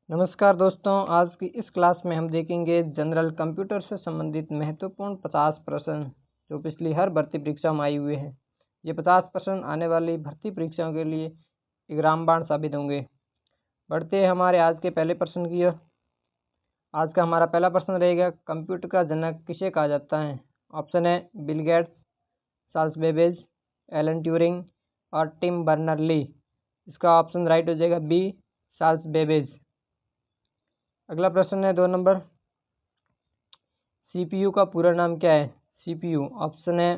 नमस्कार दोस्तों, आज की इस क्लास में हम देखेंगे जनरल कंप्यूटर से संबंधित महत्वपूर्ण 50 प्रश्न जो पिछली हर भर्ती परीक्षा में आए हुए हैं। ये 50 प्रश्न आने वाली भर्ती परीक्षाओं के लिए एक रामबाण साबित होंगे। बढ़ते हैं हमारे आज के पहले प्रश्न की ओर। आज का हमारा पहला प्रश्न रहेगा, कंप्यूटर का जनक किसे कहा जाता है? ऑप्शन है Bill Gates, Charles Babbage, Alan Turing और टिम बर्नर ली। इसका ऑप्शन राइट हो जाएगा बी, चार्ल्स बेबेज। अगला प्रश्न है 2 नंबर, सीपीयू का पूरा नाम क्या है? सीपीयू ऑप्शन है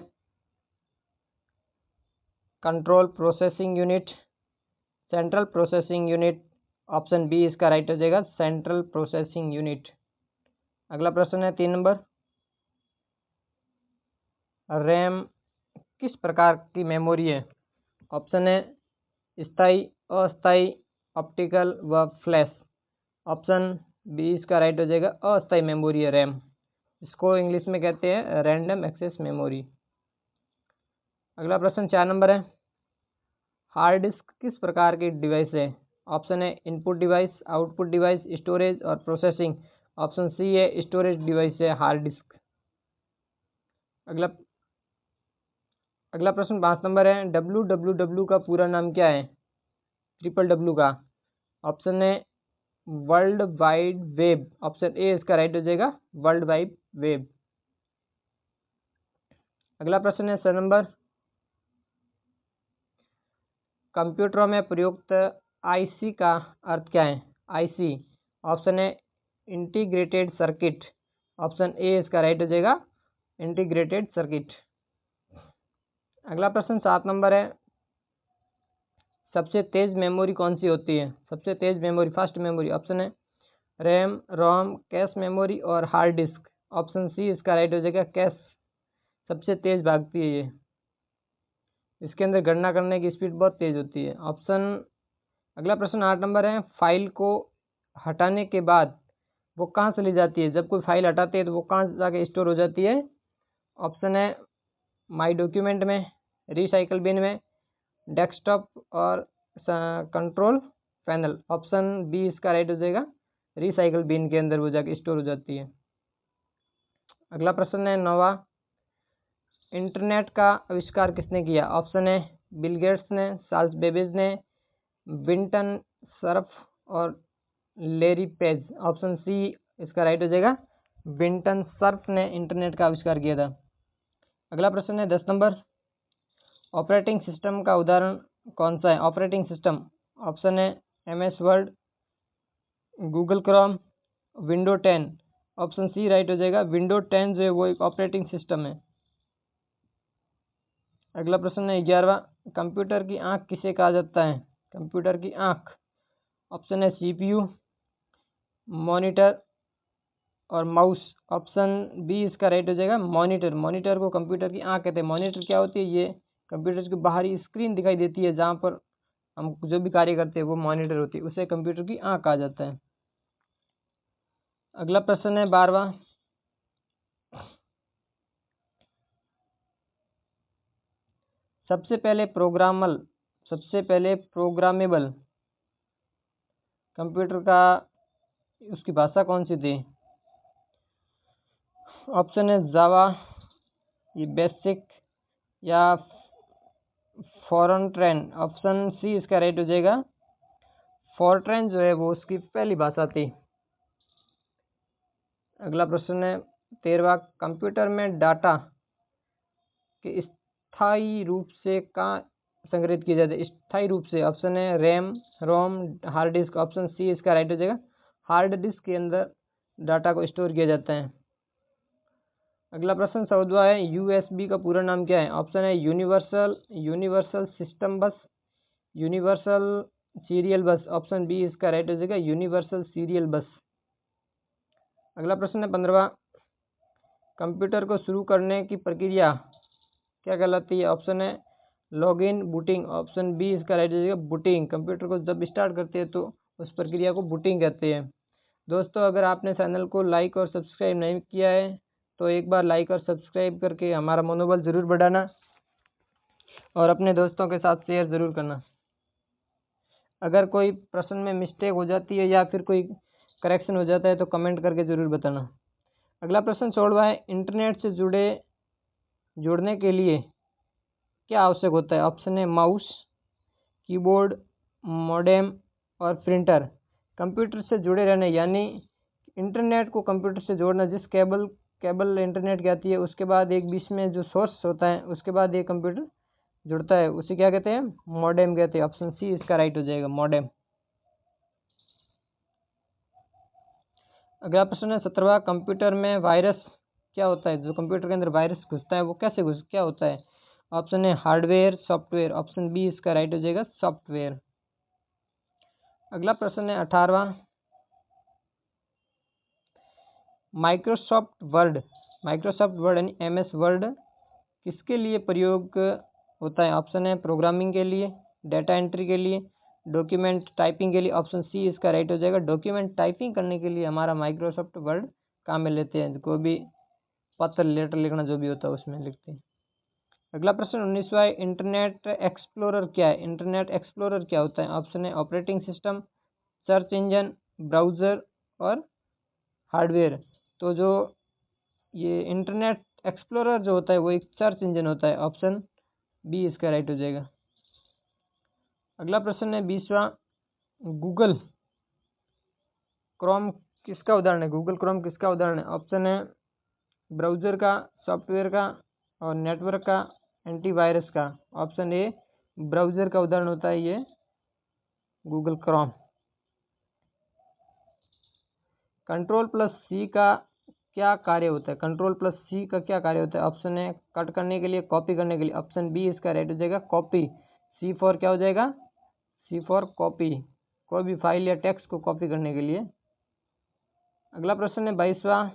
control processing unit, central processing unit. Option B इसका राइट हो जाएगा सेंट्रल प्रोसेसिंग यूनिट। अगला प्रश्न है 3 नंबर, रैम किस प्रकार की मेमोरी है? ऑप्शन है स्थायी, अस्थायी, ऑप्टिकल व फ्लैश। ऑप्शन बी इसका राइट हो जाएगा अस्थायी मेमोरी है रैम। इसको इंग्लिश में कहते हैं रैंडम एक्सेस मेमोरी। अगला प्रश्न 4 नंबर है, हार्ड डिस्क किस प्रकार की डिवाइस है? ऑप्शन है input device, output device, storage और प्रोसेसिंग। ऑप्शन सी है स्टोरेज डिवाइस है हार्ड डिस्क। अगला अगला प्रश्न 5 नंबर है, www का पूरा नाम क्या है? ट्रिपल डब्ल्यू का। ऑप्शन है world wide web. Option A इसका राइट हो जाएगा वर्ल्ड वाइड वेब। अगला प्रश्न है 6 नंबर, कंप्यूटरों में प्रयुक्त आईसी का अर्थ क्या है? आईसी ऑप्शन है इंटीग्रेटेड सर्किट। ऑप्शन ए इसका राइट हो जाएगा इंटीग्रेटेड सर्किट। अगला प्रश्न 7 नंबर है, सबसे तेज मेमोरी कौन सी होती है? सबसे तेज मेमोरी, फास्ट मेमोरी। ऑप्शन है रैम, रोम, कैश मेमोरी और हार्ड डिस्क। ऑप्शन सी इसका राइट हो जाएगा कैश सबसे तेज भागती है ये। इसके अंदर गणना करने की स्पीड बहुत तेज होती है। अगला प्रश्न 8 नंबर है, फाइल को हटाने के बाद वो कहाँ चली जाती है? जब कोई फाइल हटाते हैं तो वो कहाँ जाके स्टोर हो जाती है? ऑप्शन है माई डॉक्यूमेंट में, रिसाइकल बिन में, डेस्कटॉप और कंट्रोल पैनल। ऑप्शन बी इसका राइट हो जाएगा रिसाइकल बिन के अंदर वो जाके स्टोर हो जाती है। अगला प्रश्न है 9वां, इंटरनेट का आविष्कार किसने किया? ऑप्शन है बिल गेट्स ने, चार्ल्स बेबेज ने, विंटन सर्फ और लेरी पेज। ऑप्शन सी इसका राइट हो जाएगा विंटन सर्फ ने इंटरनेट का आविष्कार किया था। अगला प्रश्न है 10 नंबर, ऑपरेटिंग सिस्टम का उदाहरण कौन सा है? ऑपरेटिंग सिस्टम ऑप्शन है MS Word, Google Chrome, window 10। Option C right हो जाएगा विंडो 10 जो है वो एक ऑपरेटिंग सिस्टम है। अगला प्रश्न है 11वां, कंप्यूटर की आंख किसे कहा जाता है? कंप्यूटर की आंख ऑप्शन है सीपीयू, मॉनिटर और माउस। ऑप्शन बी इसका राइट हो जाएगा मॉनिटर। मॉनिटर को कंप्यूटर की आंख कहते हैं। मॉनिटर क्या होती है? ये कंप्यूटर की बाहरी स्क्रीन दिखाई देती है जहाँ पर हम जो भी कार्य करते हैं वो मॉनिटर होती है, उसे कंप्यूटर की आंख कहा जाता है। अगला प्रश्न है 12वां, सबसे पहले प्रोग्रामेबल कंप्यूटर का उसकी भाषा कौन सी थी? ऑप्शन है जावा, ये बेसिक या फॉरट्रैन। ऑप्शन सी इसका राइट हो जाएगा फॉरट्रैन जो है वो उसकी पहली भाषा थी। अगला प्रश्न है 13वां, कंप्यूटर में डाटा के स्थायी रूप से कहाँ संग्रहित किया जाता है? स्थायी रूप से ऑप्शन है रैम, रोम, हार्ड डिस्क। ऑप्शन सी इसका राइट हो जाएगा हार्ड डिस्क के अंदर डाटा को स्टोर किया जाता है। अगला प्रश्न 14वां है, यूएसबी का पूरा नाम क्या है? ऑप्शन है universal system bus, universal serial bus. Option B इसका राइट हो जाएगा यूनिवर्सल सीरियल बस। अगला प्रश्न है 15वां, कंप्यूटर को शुरू करने की प्रक्रिया क्या कहलाती है? ऑप्शन है लॉगिन, बूटिंग। ऑप्शन बी इसका राइट हो जाएगा बूटिंग। कंप्यूटर को जब स्टार्ट करते हैं तो उस प्रक्रिया को बूटिंग कहते हैं। दोस्तों, अगर आपने चैनल को लाइक और सब्सक्राइब नहीं किया है तो एक बार लाइक और सब्सक्राइब करके हमारा मनोबल ज़रूर बढ़ाना और अपने दोस्तों के साथ शेयर ज़रूर करना। अगर कोई प्रश्न में मिस्टेक हो जाती है या फिर कोई करेक्शन हो जाता है तो कमेंट करके ज़रूर बताना। अगला प्रश्न 16वां है, इंटरनेट से जुड़ने के लिए क्या आवश्यक होता है? ऑप्शन है माउस, कीबोर्ड, मॉडेम और प्रिंटर। कंप्यूटर से जुड़े रहने यानी इंटरनेट को कंप्यूटर से जोड़ना, जिस केबल इंटरनेट की आती है उसके बाद एक बीच में जो सोर्स होता है उसके बाद ये कंप्यूटर जुड़ता है, उसे क्या कहते हैं? मॉडेम कहते हैं। ऑप्शन सी इसका राइट हो जाएगा, मॉडेम। अगला प्रश्न है 17वां, कंप्यूटर में वायरस क्या होता है? जो कंप्यूटर के अंदर वायरस घुसता है वो क्या होता है? ऑप्शन है हार्डवेयर, सॉफ्टवेयर। ऑप्शन बी इसका राइट हो जाएगा, सॉफ्टवेयर। अगला प्रश्न है 18वां, माइक्रोसॉफ्ट वर्ड यानी MS वर्ड किसके लिए प्रयोग होता है? ऑप्शन है प्रोग्रामिंग के लिए, डेटा एंट्री के लिए, डॉक्यूमेंट टाइपिंग के लिए। ऑप्शन सी इसका राइट हो जाएगा, डॉक्यूमेंट टाइपिंग करने के लिए हमारा माइक्रोसॉफ्ट वर्ड काम में लेते हैं। कोई भी पत्र लेटर लिखना जो भी होता है उसमें लिखते हैं। अगला प्रश्न 19वां, इंटरनेट एक्सप्लोरर क्या है? इंटरनेट एक्सप्लोरर क्या होता है? ऑप्शन है operating system, search engine, browser और हार्डवेयर। तो जो ये इंटरनेट एक्सप्लोरर जो होता है वो एक सर्च इंजन होता है। ऑप्शन बी इसका राइट हो जाएगा। अगला प्रश्न है 20वां, गूगल क्रोम किसका उदाहरण है? गूगल क्रोम किसका उदाहरण है? ऑप्शन है ब्राउज़र का, सॉफ्टवेयर का और नेटवर्क का, एंटीवायरस का। ऑप्शन ए ब्राउज़र का उदाहरण होता है ये गूगल क्रोम। कंट्रोल प्लस सी का क्या कार्य होता है? कंट्रोल प्लस सी का क्या कार्य होता है? ऑप्शन है कट करने के लिए, कॉपी करने के लिए। ऑप्शन बी इसका राइट हो जाएगा, कॉपी। सी फॉर क्या हो जाएगा? सी फॉर कॉपी, कोई भी फाइल या टेक्स्ट को कॉपी करने के लिए। अगला प्रश्न है 22वां,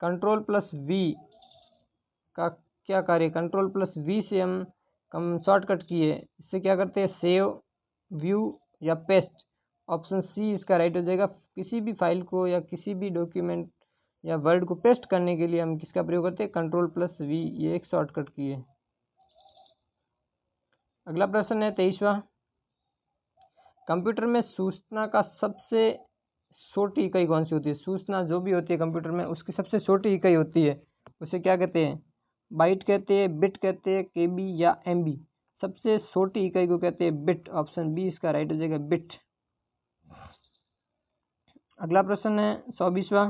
कंट्रोल प्लस वी का क्या कार्य? कंट्रोल प्लस वी से हम शॉर्टकट किए, इससे क्या करते हैं? सेव, व्यू या पेस्ट। ऑप्शन सी इसका राइट हो जाएगा। किसी भी फाइल को या किसी भी डॉक्यूमेंट या वर्ड को पेस्ट करने के लिए हम किसका प्रयोग करते हैं? कंट्रोल प्लस वी, ये एक शॉर्टकट की है। अगला प्रश्न है 23वां, कंप्यूटर में सूचना का सबसे छोटी इकाई कौन सी होती है? सूचना जो भी होती है कंप्यूटर में उसकी सबसे छोटी इकाई होती है, उसे क्या कहते हैं? बाइट कहते हैं, बिट कहते हैं, केबी या एमबी। सबसे छोटी इकाई को कहते हैं बिट। ऑप्शन बी इसका राइट हो जाएगा, बिट। अगला प्रश्न है 24वां,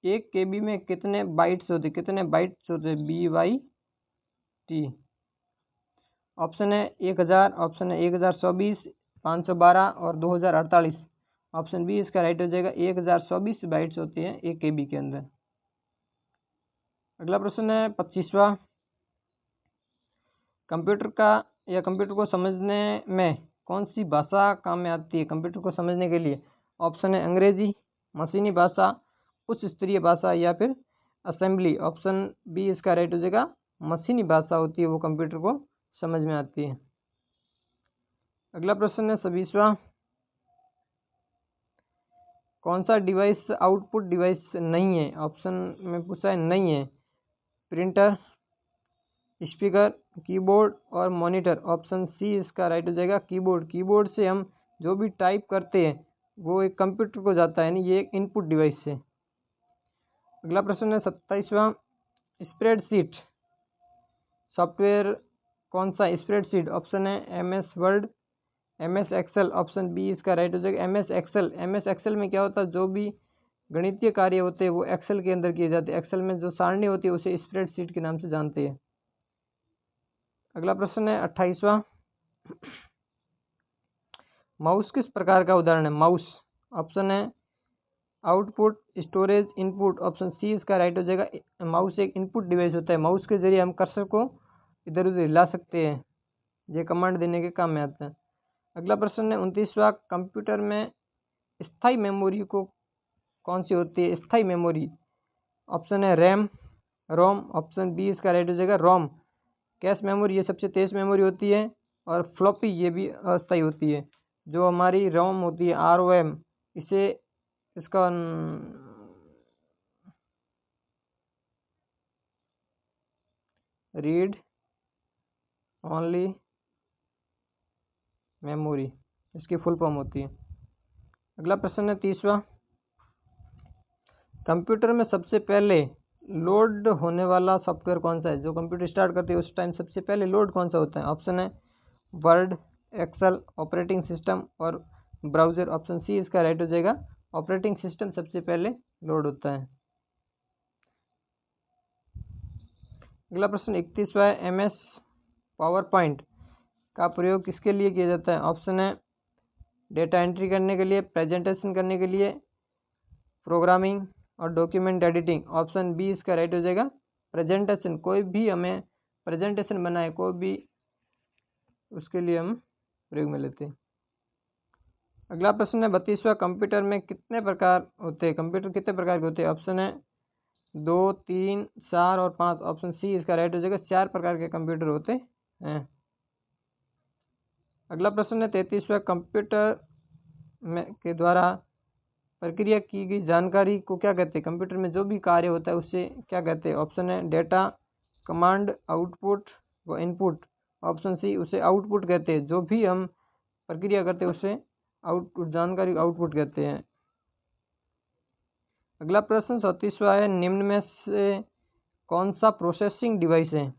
एक केबी में कितने बाइट्स होते हैं? BYT। ऑप्शन है 1000, ऑप्शन है 1024, 512 और 2048। ऑप्शन बी इसका राइट हो जाएगा, 1024 बाइट्स होती हैं एक केबी के अंदर। अगला प्रश्न है 25वां, कंप्यूटर को समझने में कौन सी भाषा काम में आती है? कंप्यूटर को समझने के लिए ऑप्शन है अंग्रेजी, मशीनी भाषा, उच्च स्तरीय भाषा या फिर असेंबली। ऑप्शन बी इसका राइट हो जाएगा, मशीनी भाषा होती है वो कंप्यूटर को समझ में आती है। अगला प्रश्न है 26वां, कौन सा डिवाइस आउटपुट डिवाइस नहीं है? ऑप्शन में पूछा है नहीं है, प्रिंटर, स्पीकर, कीबोर्ड और मॉनिटर। ऑप्शन सी इसका राइट हो जाएगा, कीबोर्ड से हम जो भी टाइप करते हैं वो एक कंप्यूटर को जाता है, यानी ये एक इनपुट डिवाइस है। अगला प्रश्न है 27वां, स्प्रेडशीट सॉफ्टवेयर कौन सा? स्प्रेडशीट। ऑप्शन है MS Word, MS Excel. Option B इसका राइट हो जाएगा, MS एक्सेल में क्या होता है? जो भी गणितीय कार्य होते हैं वो एक्सेल के अंदर किए जाते हैं। एक्सेल में जो सारणी होती है उसे स्प्रेडशीट के नाम से जानते हैं। अगला प्रश्न है 28वां, माउस किस प्रकार का उदाहरण है? माउस। ऑप्शन है output, storage, input. Option C इसका राइट हो जाएगा, माउस एक इनपुट डिवाइस होता है। माउस के जरिए हम कर्सर को इधर उधर हिला सकते हैं, ये कमांड देने के काम में आता है। अगला प्रश्न है 29वां, कंप्यूटर में स्थायी मेमोरी को कौन सी होती है? स्थायी मेमोरी। ऑप्शन है रैम, रोम। ऑप्शन बी इसका राइट हो जाएगा, रोम। कैश मेमोरी ये सबसे तेज मेमोरी होती है और फ्लॉपी ये भी अस्थायी होती है। जो हमारी रोम होती है, ROM, इसे इसका रीड ओनली मेमोरी इसकी फुल फॉर्म होती है। अगला प्रश्न है 30वां, कंप्यूटर में सबसे पहले लोड होने वाला सॉफ्टवेयर कौन सा है? जो कंप्यूटर स्टार्ट करते हैं उस टाइम सबसे पहले लोड कौन सा होता है? ऑप्शन है वर्ड, एक्सेल, ऑपरेटिंग सिस्टम और ब्राउज़र। ऑप्शन सी इसका राइट हो जाएगा, ऑपरेटिंग सिस्टम सबसे पहले लोड होता है। अगला प्रश्न 31वां है, MS पावर पॉइंट का प्रयोग किसके लिए किया जाता है? ऑप्शन है डेटा एंट्री करने के लिए, प्रेजेंटेशन करने के लिए, प्रोग्रामिंग और डॉक्यूमेंट एडिटिंग। ऑप्शन बी इसका राइट हो जाएगा, प्रेजेंटेशन। कोई भी हमें प्रेजेंटेशन बनाए, कोई भी, उसके लिए हम प्रयोग में लेते हैं। अगला प्रश्न है 32वां, कंप्यूटर में कितने प्रकार होते हैं? कंप्यूटर कितने प्रकार के होते हैं? ऑप्शन है 2, 3, 4 और 5। ऑप्शन सी इसका राइट हो जाएगा, 4 प्रकार के कंप्यूटर होते हैं। अगला प्रश्न है 33वां, कंप्यूटर में के द्वारा प्रक्रिया की गई जानकारी को क्या कहते हैं? कंप्यूटर में जो भी कार्य होता है उससे क्या कहते हैं? ऑप्शन है डेटा, कमांड, आउटपुट व इनपुट। ऑप्शन सी उसे आउटपुट कहते हैं। जो भी हम प्रक्रिया करते हैं उससे आउटपुट, जानकारी आउटपुट कहते हैं। अगला प्रश्न 34वां है, निम्न में से कौन सा प्रोसेसिंग डिवाइस है?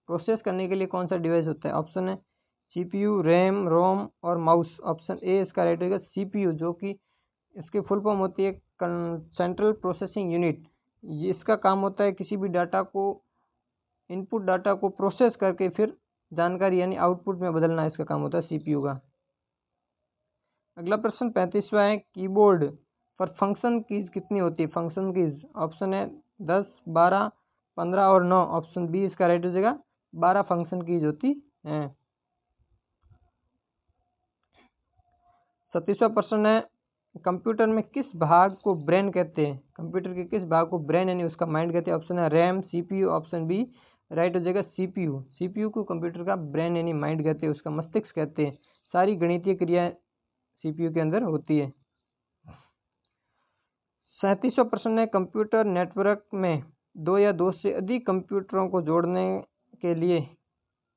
प्रोसेस करने के लिए कौन सा डिवाइस होता है? ऑप्शन है CPU, रैम, रोम और माउस। ऑप्शन ए इसका राइट होगा, CPU, जो कि इसकी फुल फॉर्म होती है सेंट्रल प्रोसेसिंग यूनिट। ये इसका काम होता है किसी भी डाटा को, इनपुट डाटा को प्रोसेस करके फिर जानकारी यानी आउटपुट में बदलना, इसका काम होता है CPU का। अगला प्रश्न 35वां है, कीबोर्ड पर फंक्शन कीज कितनी होती है? Function keys. ऑप्शन है 10, 12, 15 और 9। ऑप्शन बी इसका राइट हो जाएगा, 12 फंक्शन कीज होती हैं। 37वां प्रश्न है, कंप्यूटर में किस भाग को ब्रेन कहते हैं? कंप्यूटर के किस भाग को ब्रेन यानी उसका माइंड कहते हैं? ऑप्शन है RAM, CPU। Option B right हो जाएगा, CPU। CPU को कंप्यूटर का ब्रेन यानी माइंड कहते हैं, उसका मस्तिष्क कहते हैं। सारी गणितीय क्रियाएं CPU के अंदर होती है। 37वां प्रश्न है, कंप्यूटर नेटवर्क में 2 या 2 से अधिक कंप्यूटरों को जोड़ने के लिए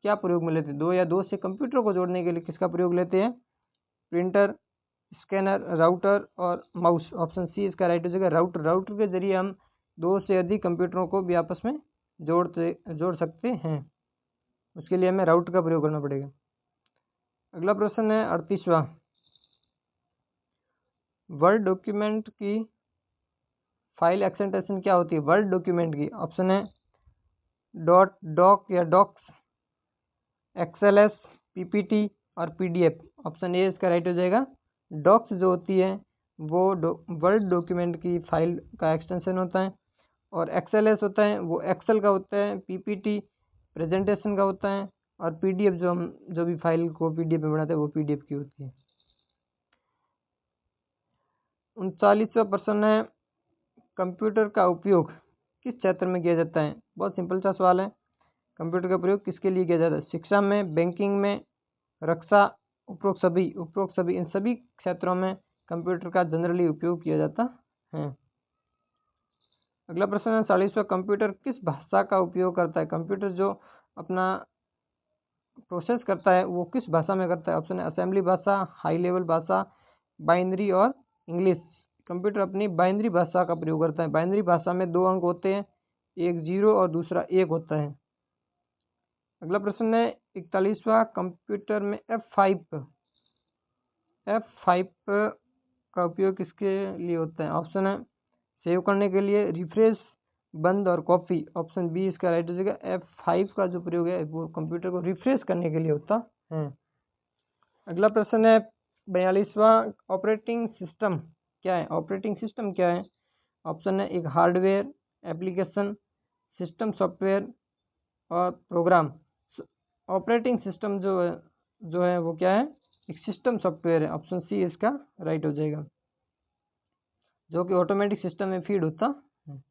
क्या प्रयोग में लेते हैं? 2 या 2 से कंप्यूटरों को जोड़ने के लिए किसका प्रयोग लेते हैं? प्रिंटर, स्कैनर, राउटर और माउस। ऑप्शन सी इसका राइट हो जाएगा, राउटर। राउटर के जरिए हम 2 से अधिक कंप्यूटरों को भी आपस में जोड़ सकते हैं। उसके लिए हमें राउटर का प्रयोग करना पड़ेगा। अगला प्रश्न है 38वां, वर्ड डॉक्यूमेंट की फाइल एक्सटेंशन क्या होती है? वर्ड डॉक्यूमेंट की। ऑप्शन है डॉक या डॉक्स, XLS, PPT और PDF। ऑप्शन ए इसका राइट हो जाएगा, डॉक्स जो होती है वो वर्ड डॉक्यूमेंट की फाइल का एक्सटेंशन होता है, और XLS होता है वो एक्सेल का होता है, PPT प्रेजेंटेशन का होता है, और PDF जो भी फाइल को PDF में बनाते हैं वो PDF की होती है। 39वां प्रश्न है, कंप्यूटर का उपयोग किस क्षेत्र में किया जाता है? बहुत सिंपल सा सवाल है। कंप्यूटर का प्रयोग किसके लिए किया जाता है? शिक्षा में, बैंकिंग में, रक्षा, उपरोक्त सभी, इन सभी क्षेत्रों में कंप्यूटर का जनरली उपयोग किया जाता है। अगला प्रश्न है 40वां, कंप्यूटर किस भाषा का उपयोग करता है? कंप्यूटर जो अपना प्रोसेस करता है वो किस भाषा में करता है? ऑप्शन है असेंबली भाषा, हाई लेवल भाषा, बाइनरी और इंग्लिश। कंप्यूटर अपनी बाइनरी भाषा का प्रयोग करता है। बाइनरी भाषा में 2 अंक होते हैं, एक 0 और दूसरा 1 होता है। अगला प्रश्न है 41वां, कंप्यूटर में F5 का उपयोग किसके लिए होता है? ऑप्शन है सेव करने के लिए, रिफ्रेश, बंद और कॉपी। ऑप्शन बी इसका राइट हो जाएगा, F5 का जो प्रयोग है वो कंप्यूटर को रिफ्रेश करने के लिए होता है। अगला प्रश्न है 42वां, ऑपरेटिंग सिस्टम क्या है? ऑपरेटिंग सिस्टम क्या है? ऑप्शन है एक हार्डवेयर, एप्लीकेशन, सिस्टम सॉफ्टवेयर और प्रोग्राम। ऑपरेटिंग सिस्टम जो है वो क्या है? एक सिस्टम सॉफ्टवेयर है। ऑप्शन सी इसका राइट हो जाएगा, जो कि ऑटोमेटिक सिस्टम में फीड होता है।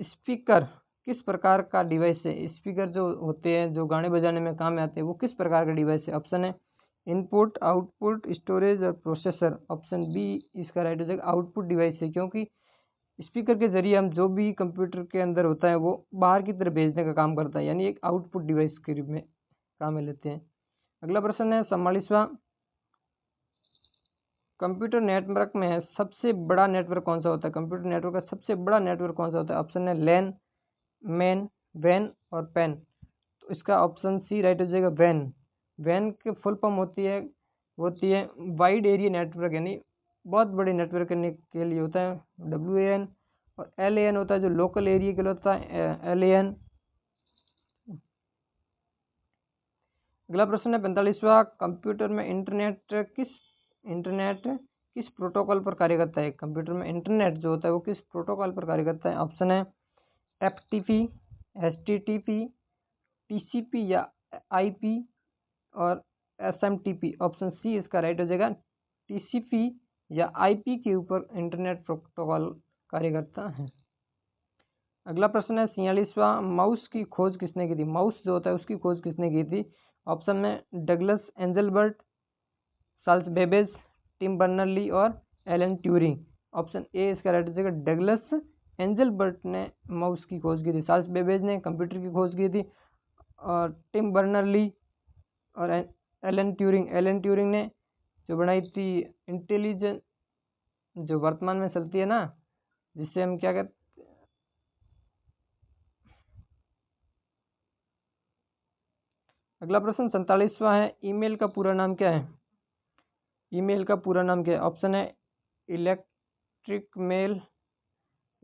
स्पीकर किस प्रकार का डिवाइस है? स्पीकर जो होते हैं जो गाने बजाने में काम में आते हैं वो किस प्रकार का डिवाइस है? ऑप्शन है इनपुट, आउटपुट, स्टोरेज और प्रोसेसर। ऑप्शन बी इसका राइट हो जाएगा, आउटपुट डिवाइस है, क्योंकि स्पीकर के ज़रिए हम जो भी कंप्यूटर के अंदर होता है वो बाहर की तरफ भेजने का काम करता है, यानी एक आउटपुट डिवाइस के रूप में काम में लेते हैं। अगला प्रश्न है 44वां, कंप्यूटर नेटवर्क में सबसे बड़ा नेटवर्क कौन सा होता है? कंप्यूटर नेटवर्क का सबसे बड़ा नेटवर्क कौन सा होता है? ऑप्शन है लैन, मैन, वैन और पैन। तो इसका ऑप्शन सी राइट हो जाएगा, वैन। वैन की फुल फॉर्म होती है वाइड एरिया नेटवर्क, यानी बहुत बड़े नेटवर्क करने के लिए होता है WAN, और LAN होता है जो लोकल एरिया के लिए होता है LAN। अगला प्रश्न है 45वां, कंप्यूटर में इंटरनेट किस प्रोटोकॉल पर कार्य करता है? कंप्यूटर में इंटरनेट जो होता है वो किस प्रोटोकॉल पर कार्य करता है? ऑप्शन है FTP, HTTP, TCP या IP और SMTP। ऑप्शन सी इसका राइट हो जाएगा, TCP या IP के ऊपर इंटरनेट प्रोटोकॉल कार्य करता है। अगला प्रश्न है 46वां, माउस की खोज किसने की थी? माउस जो होता है उसकी खोज किसने की थी? ऑप्शन में Douglas Engelbart, Charles Babbage, Tim Berners Lee और एलन ट्यूरिंग। ऑप्शन ए इसका राइट हो जाएगा, डगलस एंजलबर्ट ने माउस की खोज की थी, चार्ल्स बेबेज ने कंप्यूटर की खोज की थी, और टिम बर्नर-ली और एलन ट्यूरिंग ने जो बनाई थी इंटेलिजेंट, जो वर्तमान में चलती है ना, जिससे हम क्या कहते, अगला प्रश्न 47वां है, ईमेल का पूरा नाम क्या है? ईमेल का पूरा नाम क्या है? ऑप्शन है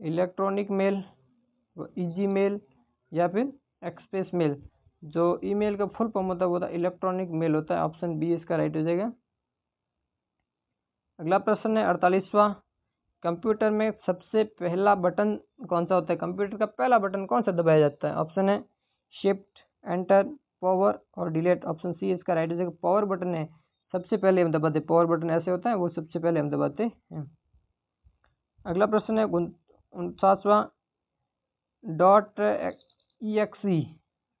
इलेक्ट्रॉनिक मेल, इजी मेल या फिर एक्सप्रेस मेल। जो ईमेल का फुल फॉर्म होता है वो होता है इलेक्ट्रॉनिक मेल होता है। ऑप्शन बी इसका राइट हो जाएगा। अगला प्रश्न है 48वां, कंप्यूटर में सबसे पहला बटन कौन सा होता है? कंप्यूटर का पहला बटन कौन सा दबाया जाता है? ऑप्शन है शिफ्ट, एंटर, पावर और डिलीट। ऑप्शन सी इसका राइट हो जाएगा, पावर बटन है सबसे पहले हम दबाते हैं। पावर बटन ऐसे होता है, वो सबसे पहले हम दबाते हैं। अगला प्रश्न है 49वां, .exe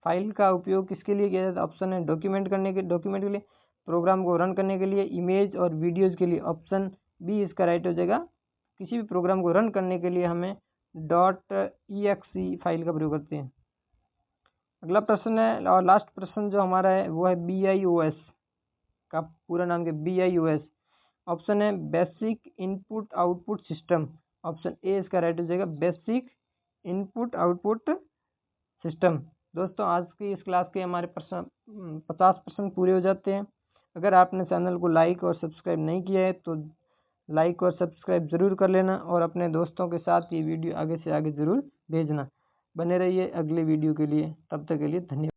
फाइल का उपयोग किसके लिए किया जाता है? ऑप्शन है डॉक्यूमेंट के लिए, प्रोग्राम को रन करने के लिए, इमेज और वीडियोज़ के लिए। ऑप्शन बी इसका राइट हो जाएगा, किसी भी प्रोग्राम को रन करने के लिए हमें .exe फाइल का प्रयोग करते हैं। अगला प्रश्न है और लास्ट प्रश्न जो हमारा है वो है BIOS का पूरा नाम क्या? BIOS। ऑप्शन है basic input output system. Option A इसका राइट हो जाएगा, बेसिक इनपुट आउटपुट सिस्टम। दोस्तों आज की इस क्लास के हमारे 50% पूरे हो जाते हैं। अगर आपने चैनल को लाइक और सब्सक्राइब नहीं किया है तो लाइक और सब्सक्राइब ज़रूर कर लेना, और अपने दोस्तों के साथ ये वीडियो आगे से आगे ज़रूर भेजना। बने रहिए अगले वीडियो के लिए, तब तक के लिए धन्यवाद।